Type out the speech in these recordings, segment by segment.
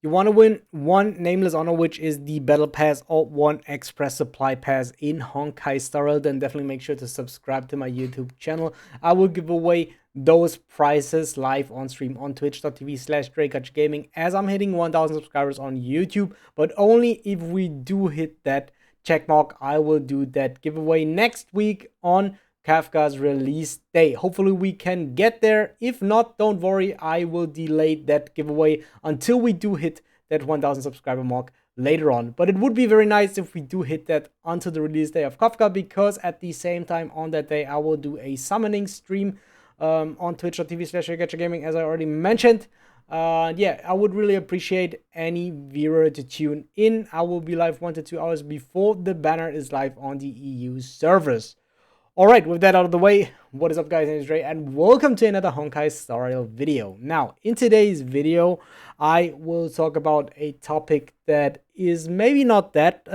You want to win one Nameless Honor, which is the Battle Pass, or one Express Supply Pass in Honkai style, then definitely make sure to subscribe to my YouTube channel. I will give away those prizes live on stream on twitch.tv/DrakeGaming as I'm hitting 1,000 subscribers on YouTube, but only if we do hit that check mark. I will do that giveaway next week on Kafka's release day. Hopefully we can get there. If not, don't worry, I will delay that giveaway until we do hit that 1,000 subscriber mark later on. But it would be very nice if we do hit that until the release day of Kafka, because at the same time on that day I will do a summoning stream on twitch.tv/Gaming, as I already mentioned. Yeah, I would really appreciate any viewer to tune in. I will be live 1 to 2 hours before the banner is live on the EU servers. Alright, with that out of the way, what is up guys, my name is Dre, and welcome to another Honkai Star Rail video. Now, in today's video, I will talk about a topic that is maybe not that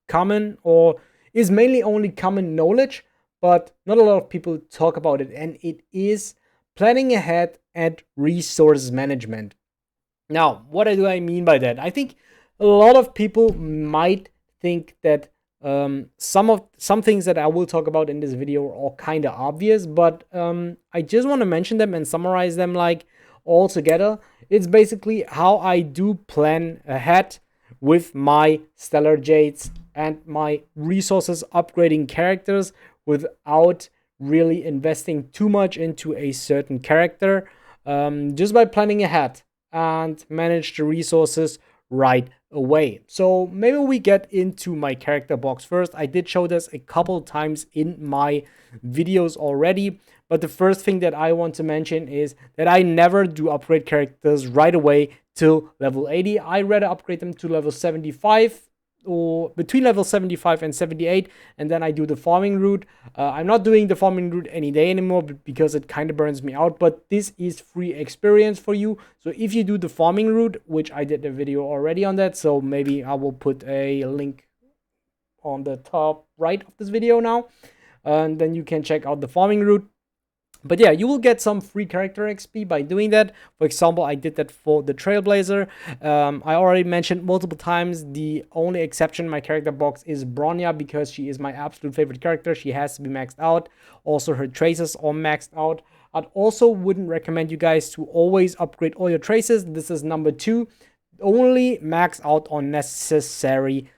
common, or is mainly only common knowledge, but not a lot of people talk about it, and it is planning ahead and resource management. Now, what do I mean by that? I think a lot of people might think that some things that I will talk about in this video are all kind of obvious, but I just want to mention them and summarize them like all together. It's basically how I do plan ahead with my Stellar Jades and my resources upgrading characters without really investing too much into a certain character, just by planning ahead and manage the resources right away. So maybe we get into my character box first. I did show this a couple times in my videos already, but the first thing that I want to mention is that I never do upgrade characters right away till level 80. I rather upgrade them to level 75, or between level 75 and 78, and then I do the farming route. I'm not doing the farming route any day anymore because it kind of burns me out, but this is free experience for you. So if you do the farming route, which I did a video already on that, so maybe I will put a link on the top right of this video now, and then you can check out the farming route. But yeah, you will get some free character XP by doing that. For example, I did that for the Trailblazer. I already mentioned multiple times, the only exception in my character box is Bronya, because she is my absolute favorite character. She has to be maxed out. Also, her traces are maxed out. I'd also wouldn't recommend you guys to always upgrade all your traces. This is number 2. Only max out on necessary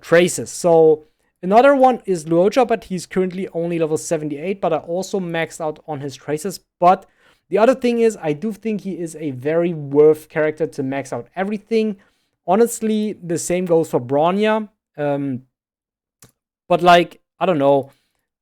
traces. So another one is Luocha, but he's currently only level 78, but I also maxed out on his traces. But the other thing is, I do think he is a very worth character to max out everything. Honestly, the same goes for Bronya. But like, I don't know,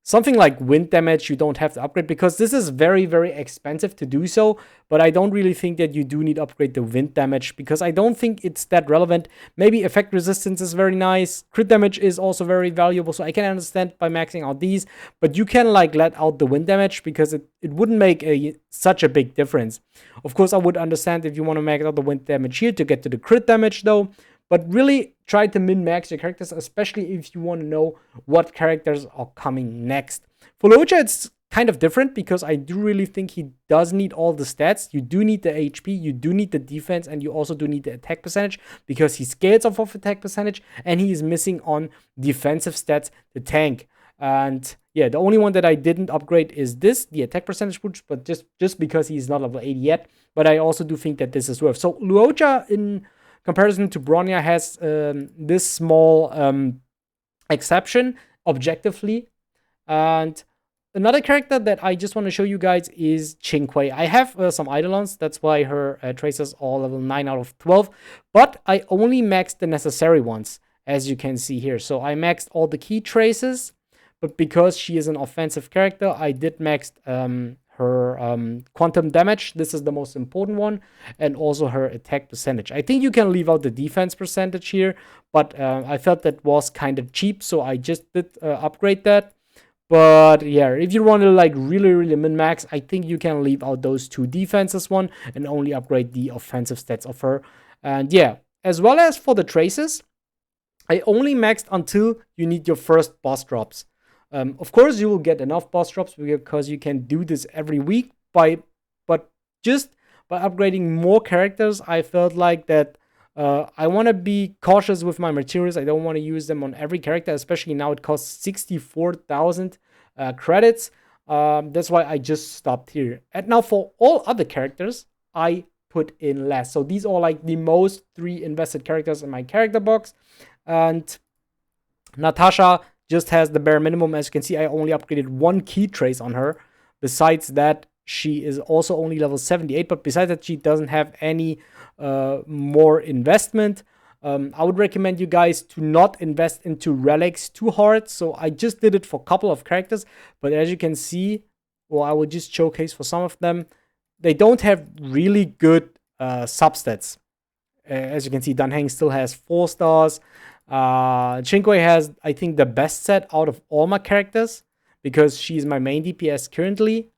something like wind damage you don't have to upgrade, because this is very, very expensive to do so. But I don't really think that you do need to upgrade the wind damage, because I don't think it's that relevant. Maybe effect resistance is very nice. Crit damage is also very valuable, so I can understand by maxing out these. But you can like let out the wind damage, because it wouldn't make such a big difference. Of course, I would understand if you want to max out the wind damage here to get to the crit damage though. But really try to min-max your characters, especially if you want to know what characters are coming next. For Luocha, it's kind of different, because I do really think he does need all the stats. You do need the HP, you do need the defense, and you also do need the attack percentage, because he scales off of attack percentage, and he is missing on defensive stats, the tank. And yeah, the only one that I didn't upgrade is this, the attack percentage boost, but just because he's not level 80 yet. But I also do think that this is worth. So Luocha, in comparison to Bronya, has this small exception objectively. And another character that I just want to show you guys is Qinque. I have some Eidolons, that's why her traces are level 9 out of 12, but I only maxed the necessary ones, as you can see here. So I maxed all the key traces, but because she is an offensive character, I did max her quantum damage. This is the most important one, and also her attack percentage. I think you can leave out the defense percentage here, but I felt that was kind of cheap, so I just did upgrade that. But yeah, if you want to like really min-max, I think you can leave out those 2 defenses one and only upgrade the offensive stats of her. And yeah, as well as for the traces, I only maxed until you need your first boss drops. Of course, you will get enough boss drops because you can do this every week, but just by upgrading more characters, I felt like that I want to be cautious with my materials. I don't want to use them on every character, especially now it costs 64,000 credits. That's why I just stopped here. And now for all other characters, I put in less. So these are like the most 3 invested characters in my character box. And Natasha just has the bare minimum. As you can see, I only upgraded 1 key trace on her. Besides that, she is also only level 78. But besides that, she doesn't have any more investment. I would recommend you guys to not invest into relics too hard. So I just did it for a couple of characters. But as you can see, well, I will just showcase for some of them. They don't have really good substats. As you can see, Danheng still has 4 stars. Qinque has, I think, the best set out of all my characters because she's my main DPS currently.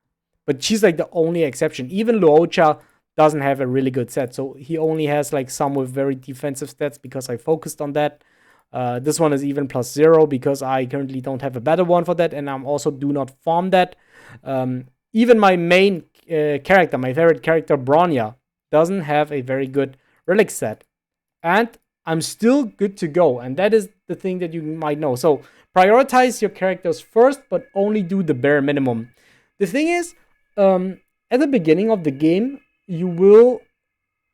But she's like the only exception. Even Luocha doesn't have a really good set. So he only has like some with very defensive stats because I focused on that. This one is even +0 because I currently don't have a better one for that. And I'm also do not farm that. Even my main character, my favorite character, Bronya, doesn't have a very good relic set. And I'm still good to go. And that is the thing that you might know. So prioritize your characters first, but only do the bare minimum. The thing is, at the beginning of the game, you will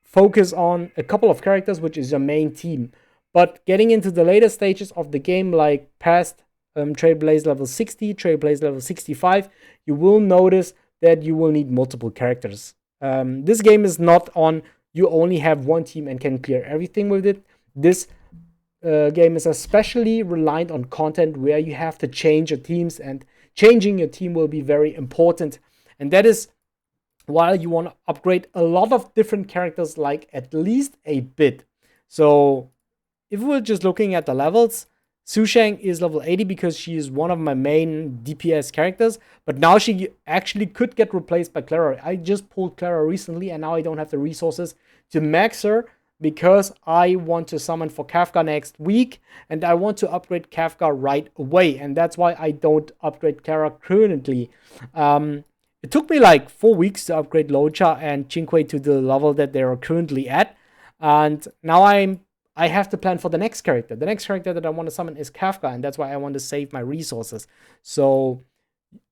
focus on a couple of characters, which is your main team. But getting into the later stages of the game, like past Trailblaze level 60, Trailblaze level 65, you will notice that you will need multiple characters. This game is not on you only have one team and can clear everything with it. This game is especially reliant on content where you have to change your teams, and changing your team will be very important. And that is why you want to upgrade a lot of different characters, like at least a bit. So if we're just looking at the levels, Su Shang is level 80 because she is one of my main DPS characters, but now she actually could get replaced by Clara. I just pulled Clara recently, and now I don't have the resources to max her because I want to summon for Kafka next week, and I want to upgrade Kafka right away, and that's why I don't upgrade Clara currently. It took me like 4 weeks to upgrade Locha and Qinque to the level that they are currently at, and now I have to plan for the next character. The next character that I want to summon is Kafka, and that's why I want to save my resources. So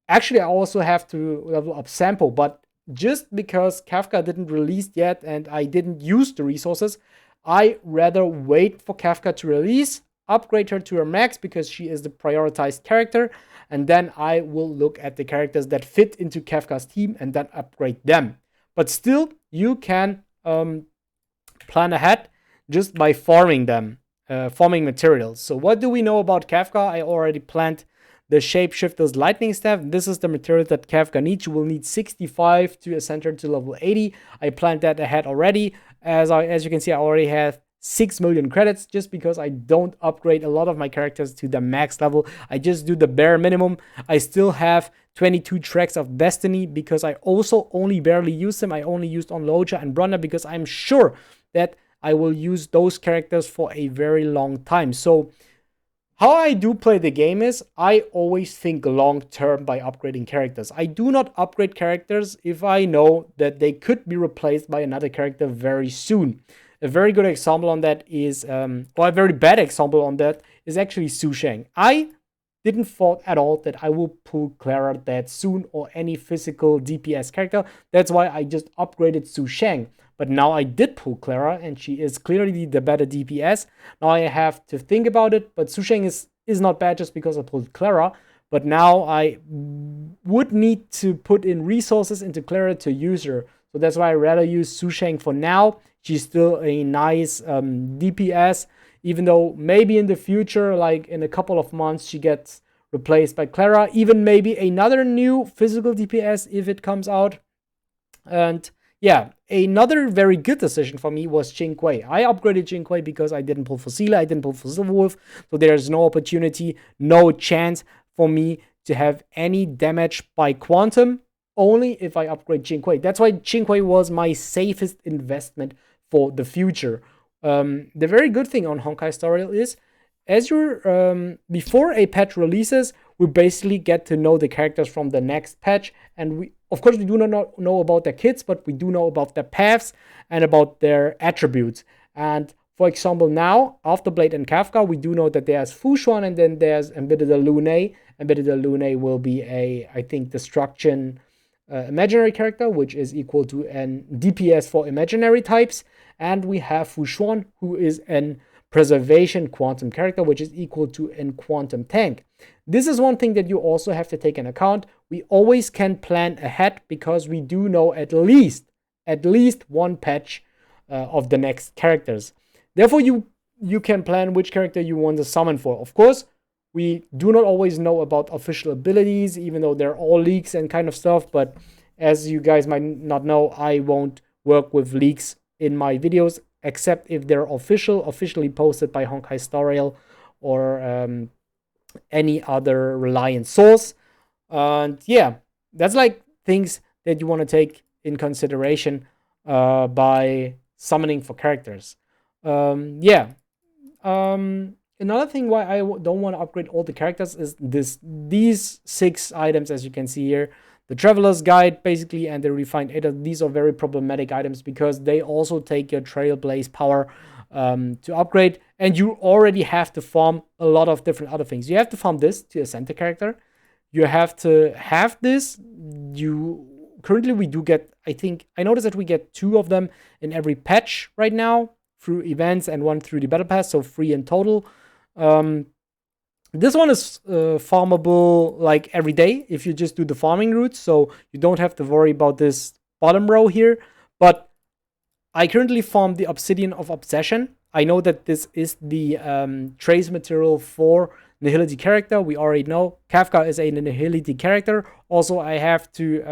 actually, I also have to level up Sampo, but just because Kafka didn't release yet and I didn't use the resources, I rather wait for Kafka to release, upgrade her to her max because she is the prioritized character, and then I will look at the characters that fit into Kafka's team and then upgrade them. But still, you can plan ahead just by farming them, farming materials. So what do we know about Kafka? I already planned the Shapeshifter's Lightning Staff. This is the material that Kafka needs. You will need 65 to ascend her to level 80. I planned that ahead already. As you can see, I already have 6 million credits just because I don't upgrade a lot of my characters to the max level. I just do the bare minimum. I still have 22 tracks of Destiny because I also only barely use them. I only used on Loja and Brunner because I'm sure that I will use those characters for a very long time. So how I do play the game is I always think long term by upgrading characters. I do not upgrade characters if I know that they could be replaced by another character very soon. A very good example on that is, or a very bad example on that is actually Su Shang. I didn't thought at all that I will pull Clara that soon or any physical DPS character. That's why I just upgraded Su Shang. But now I did pull Clara, and she is clearly the better DPS. Now I have to think about it, but Su Shang is not bad just because I pulled Clara. But now I would need to put in resources into Clara to use her. So that's why I rather use Su Shang for now. She's still a nice DPS, even though maybe in the future, like in a couple of months, she gets replaced by Clara. Even maybe another new physical DPS if it comes out. And yeah, another very good decision for me was Qinque. I upgraded Qinque because I didn't pull for Sela, I didn't pull for Silverwolf, so there's no opportunity, no chance for me to have any damage by Quantum, only if I upgrade Qinque. That's why Qinque was my safest investment for the future. The very good thing on Honkai Star Rail is, as you're before a patch releases, we basically get to know the characters from the next patch, and Of course, we do not know about their kits, but we do know about their paths and about their attributes. And for example, now, after Blade and Kafka, we do know that there's Fushuan and then there's Embittered Lune. Embittered Lune will be I think, Destruction imaginary character, which is equal to an DPS for imaginary types. And we have Fushuan, who is an Preservation quantum character, which is equal to an quantum tank. This is one thing that you also have to take into account. We always can plan ahead because we do know at least one patch of the next characters. Therefore, you can plan which character you want to summon for. Of course, we do not always know about official abilities, even though they're all leaks and kind of stuff. But as you guys might not know, I won't work with leaks in my videos, except if they're officially posted by Honkai Star Rail or any other reliant source. And yeah, that's like things that you want to take in consideration by summoning for characters. Another thing why I don't want to upgrade all the characters is these 6 items, as you can see here. The Traveler's Guide, basically, and the Refined Aether. These are very problematic items because they also take your Trailblaze power to upgrade. And you already have to farm a lot of different other things. You have to farm this to ascend the character. You have to have this. Currently, we do get, I noticed that we get 2 of them in every patch right now through events and 1 through the Battle Pass, so 3 in total. This one is farmable like every day if you just do the farming routes, so you don't have to worry about this bottom row here. But I currently farm the Obsidian of Obsession. I know that this is the trace material for Nihility character. We already know Kafka is a Nihility character. Also, I have to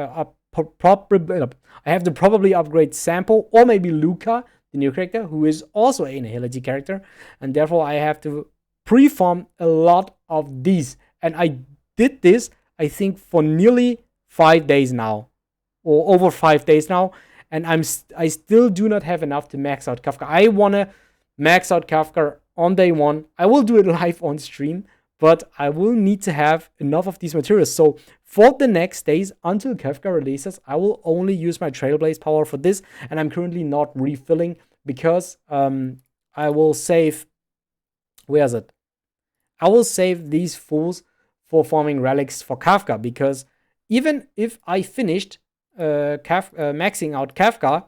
probably upgrade Sampo or maybe Luca, the new character, who is also a Nihility character, and therefore I have to pre-farm a lot of these. And I did this, I think, for nearly 5 days now, or over 5 days now, and I still do not have enough to max out Kafka. I want to max out Kafka on day 1. I will do it live on stream, but I will need to have enough of these materials. So for the next days until Kafka releases, I will only use my Trailblaze power for this, and I'm currently not refilling because I will save. Where is it? I will save these fools for farming relics for Kafka, because even if I finished maxing out Kafka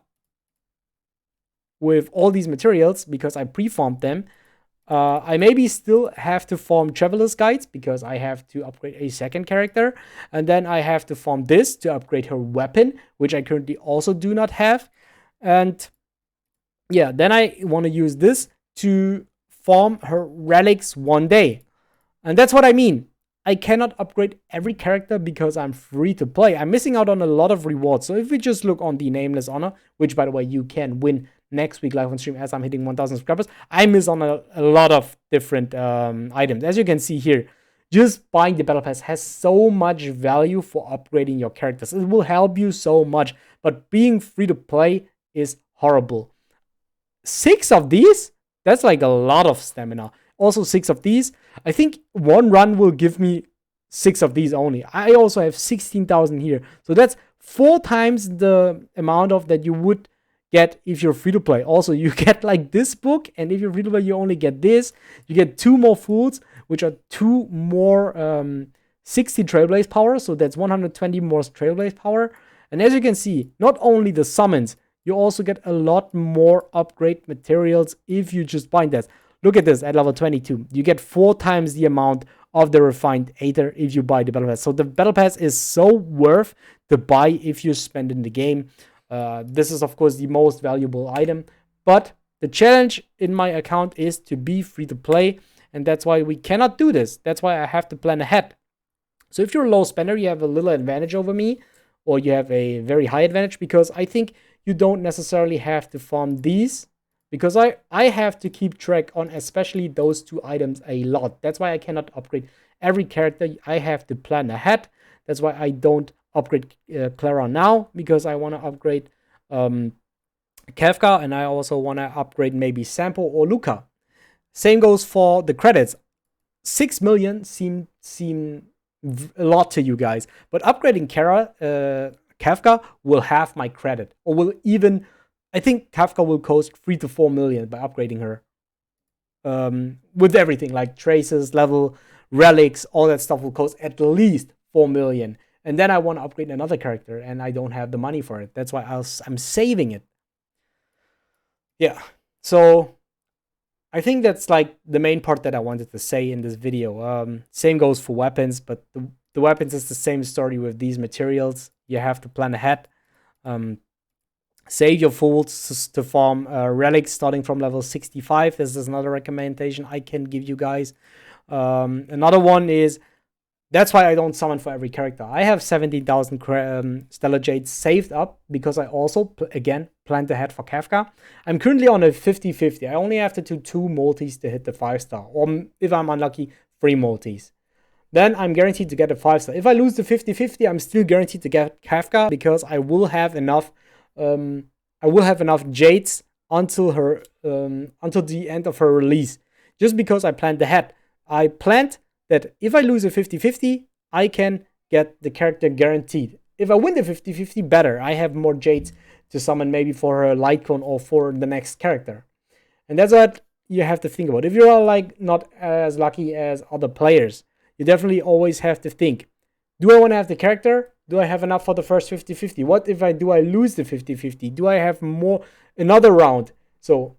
with all these materials because I pre-farmed them, I maybe still have to farm Traveler's Guides because I have to upgrade a second character, and then I have to farm this to upgrade her weapon, which I currently also do not have. And yeah, then I want to use this to farm her relics one day. And that's what I mean. I cannot upgrade every character because I'm free to play. I'm missing out on a lot of rewards. So if we just look on the Nameless Honor, which, by the way, you can win next week live on stream as I'm hitting 1,000 subscribers, I miss on a lot of different items. As you can see here, just buying the Battle Pass has so much value for upgrading your characters. It will help you so much. But being free to play is horrible. 6 of these? That's like a lot of stamina. Also 6 of these. I think one run will give me 6 of these only. I also have 16,000 here. So that's 4 times the amount of that you would get if you're free to play. Also, you get like this book, and if you're free to play, you only get this. You get 2 more fools, which are 2 more 60 Trailblaze power. So that's 120 more Trailblaze power. And as you can see, not only the summons, you also get a lot more upgrade materials if you just bind this. Look at this at level 22. You get 4 times the amount of the Refined Aether if you buy the Battle Pass. So the Battle Pass is so worth to buy if you spend in the game. This is, of course, the most valuable item. But the challenge in my account is to be free to play. And that's why we cannot do this. That's why I have to plan ahead. So if you're a low spender, you have a little advantage over me. Or you have a very high advantage, because I think you don't necessarily have to farm these, because I have to keep track on especially those 2 items a lot. That's why I cannot upgrade every character. I have to plan ahead. That's why I don't upgrade Clara now, because I want to upgrade Kafka, and I also want to upgrade maybe Sampo or Luca. Same goes for the credits. 6 million seem a lot to you guys, but upgrading Kafka will have my credit, or will even, I think Kafka will cost 3 to 4 million by upgrading her. With everything like traces, level, relics, all that stuff will cost at least 4 million. And then I want to upgrade another character and I don't have the money for it. That's why I'm saving it. Yeah. So I think that's like the main part that I wanted to say in this video. Same goes for weapons, but the weapons is the same story with these materials. You have to plan ahead. Save your fools to farm relics starting from level 65. This is another recommendation I can give you guys. Another one is, that's why I don't summon for every character. I have 17,000 Stellar Jades saved up because I also, again, planned ahead for Kafka. I'm currently on a 50-50. I only have to do 2 multis to hit the 5-star. Or if I'm unlucky, 3 multis. Then I'm guaranteed to get a 5-star. If I lose the 50-50, I'm still guaranteed to get Kafka because I will have enough jades until the end of her release. Just because I planned ahead. I planned that if I lose a 50-50, I can get the character guaranteed. If I win the 50-50, better. I have more jades to summon maybe for her Lightcone or for the next character. And that's what you have to think about. If you're like not as lucky as other players, you definitely always have to think, do I want to have the character? Do I have enough for the first 50-50? What if I lose the 50-50? Do I have more another round? So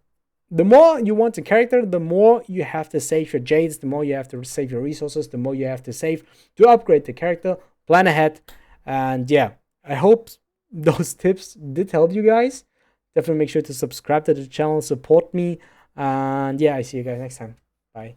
the more you want the character, the more you have to save your jades, the more you have to save your resources, the more you have to save to upgrade the character. Plan ahead. And yeah, I hope those tips did help you guys. Definitely make sure to subscribe to the channel, support me. And yeah, I see you guys next time. Bye.